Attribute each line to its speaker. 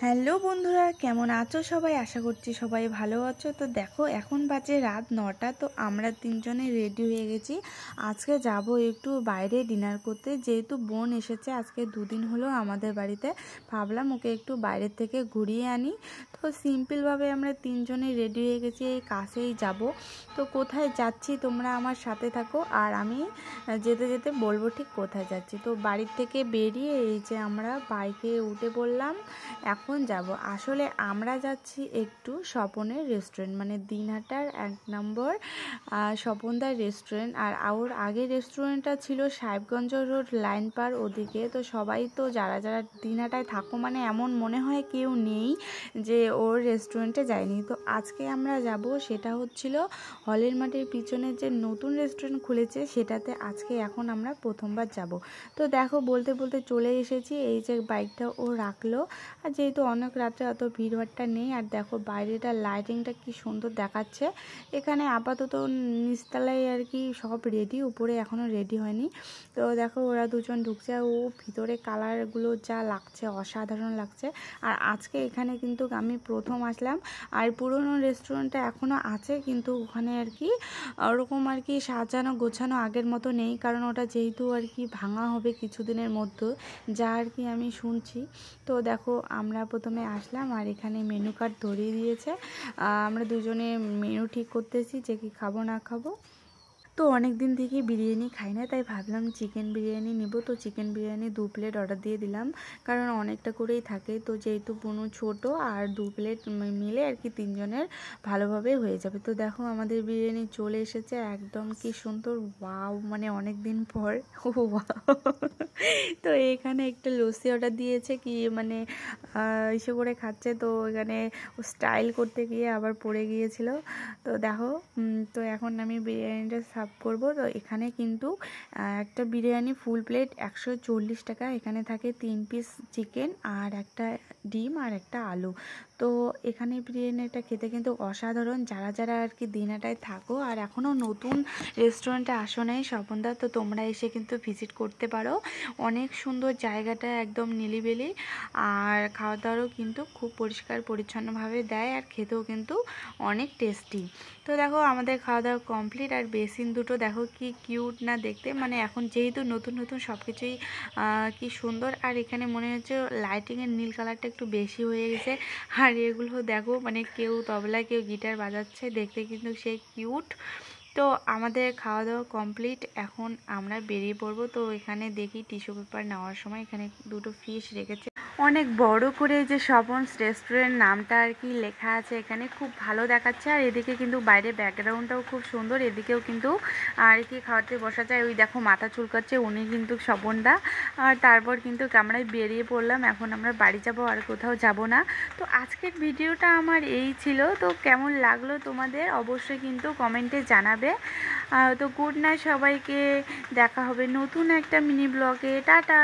Speaker 1: Hello বন্ধুরা, কেমন আছো সবাই? আশা করছি সবাই ভালো আছো। তো দেখো, এখন বাজে রাত 9টা। তো আমরা তিনজনে রেডি হয়ে গেছি। আজকে যাব একটু বাইরে ডিনার করতে, যেহেতু বোন এসেছে আজকে 2 দিন হলো আমাদের বাড়িতে। ভাবলাম ওকে একটু বাইরের থেকে ঘুরিয়ে আনি। তো সিম্পলভাবে আমরা তিনজনে রেডি হয়ে গেছি, এই কাছেই যাব। তো কোথায় যাচ্ছি তোমরা আমার সাথে থাকো, আর আমি যেতে যেতে বলবো ঠিক কোথায় যাচ্ছি। তো বাড়ির থেকে বেরিয়ে এই যে আমরা বাইকে উঠে পড়লাম। এখন যাব আসলে আমরা যাচ্ছি একটু স্বপনের রেস্টুরেন্ট, মানে দিনহাটার 1 নম্বর স্বপনদার রেস্টুরেন্ট। আর ওর আগের রেস্টুরেন্টটা ছিল সাহেবগঞ্জ রোড লাইন পার ওদিকে। তো সবাই তো যারা যারা দিনহাটায় থাকো, মানে এমন মনে হয় কেউ নেই যে ওর রেস্টুরেন্টে যায়নি। তো আজকে আমরা যাব, সেটা হচ্ছিল হলের মাঠের পিছনে যে নতুন রেস্টুরেন্ট খুলেছে সেটাতে। আজকে এখন আমরা প্রথমবার যাব। তো দেখো, বলতে বলতে চলে এসেছি। এই যে বাইকটা ও রাখলো, আর যেহেতু অনেক রাত্রে অত ভিড়ভাট্টা নেই। আর দেখো বাইরেটা লাইটিংটা কি সুন্দর দেখাচ্ছে। এখানে আপাতত নিচতলায় আর কি সব রেডি, উপরে এখনও রেডি হয়নি। তো দেখো ওরা দুজন ঢুকছে, ও ভিতরে কালারগুলো যা লাগছে অসাধারণ লাগছে। আর আজকে এখানে কিন্তু আমি প্রথম আসলাম। আর পুরনো রেস্টুরেন্টটা এখনও আছে, কিন্তু ওখানে আর কি ওরকম আর কি সাজানো গোছানো আগের মতো নেই, কারণ ওটা যেহেতু আর কি ভাঙা হবে কিছুদিনের মধ্যে, যা আর কি আমি শুনছি। তো দেখো আমরা প্রথমে আসলাম, আর এখানে মেনু কার্ড ধরিয়ে দিয়েছে। আমরা দুজনে মেনু ঠিক করতেছি যে কি খাবো না খাবো। তো অনেক দিন থেকে বিরিয়ানি খাই না, তাই ভাবলাম চিকেন বিরিয়ানি নিব। তো চিকেন বিরিয়ানি 2 প্লেট অর্ডার দিয়ে দিলাম, কারণ অনেকটা করেই থাকে। তো যেহেতু বোনু ছোট, আর 2 প্লেট মিলে আর কি তিনজনের ভালোভাবে হয়ে যাবে। তো দেখো আমাদের বিরিয়ানি চলে এসেছে, একদম কি সুন্দর, ওয়াও, মানে অনেক দিন পর। তো এখানে একটা লস্যি অর্ডার দিয়েছে, কি মানে ইসে করে খাচ্ছে। তো এখানে স্টাইল করতে গিয়ে আবার পড়ে গিয়েছিল। তো দেখো, তো এখন আমি বিরিয়ানিটা সার্ভ করব। তো এখানে কিন্তু একটা বিরিয়ানি ফুল প্লেট 140 টাকা। এখানে থাকে 3 পিস চিকেন, আর একটা ডিম, আর একটা আলু। তো এখানে বিরিয়ানিটা খেতে কিন্তু অসাধারণ। যারা যারা আর কি দিনহাটায় থাকো আর এখনও নতুন রেস্টুরেন্টে আসো নাই স্বপনদা, তো তোমরা এসে কিন্তু ভিজিট করতে পারো। অনেক সুন্দর জায়গাটা, একদম নিলিবিলি। আর খাওয়া দাওয়ারও কিন্তু খুব পরিষ্কার পরিচ্ছন্নভাবে দেয়, আর খেতেও কিন্তু অনেক টেস্টি। তো দেখো আমাদের খাওয়া দাওয়া কমপ্লিট। আর বেসিন দুটো দেখো কি কিউট না দেখতে, মানে এখন যেহেতু নতুন নতুন সব কিছুই কি সুন্দর। আর এখানে মনে হচ্ছে লাইটিংয়ের নীল কালারটা একটু বেশি হয়ে গেছে। আর এগুলো দেখো, মানে কেউ তবলা কেউ গিটার বাজাচ্ছে, দেখতে কিন্তু সেই কিউট। তো আমাদের খাওয়া দাওয়া কমপ্লিট, এখন আমরা বেরিয়ে পড়বো। তো এখানে দেখি টিস্যু পেপার নেওয়ার সময় এখানে 2টো ফিশ রেখেছে, অনেক বড় করে যে স্বপনস রেস্টুরেন্ট নামটা আর কি লেখা আছে এখানে, খুব ভালো দেখাচ্ছে। আর এদিকে কিন্তু বাইরে ব্যাকগ্রাউন্ডটাও খুব সুন্দর, এদিকেও কিন্তু আর কি খাওয়াতে বসা যায়। ওই দেখো মাথা চুলকাচ্ছে, উনি কিন্তু স্বপনদা। আর তারপর কিন্তু ক্যামেরায় বেরিয়ে পড়লাম। এখন আমরা বাড়ি যাব, আর কোথাও যাব না। তো আজকের ভিডিওটা আমার এই ছিল। তো কেমন লাগলো তোমাদের অবশ্যই কিন্তু কমেন্টে জানাবে। তো গুড নাইট সবাইকে, দেখা হবে নতুন একটা মিনি ব্লগে। টাটা।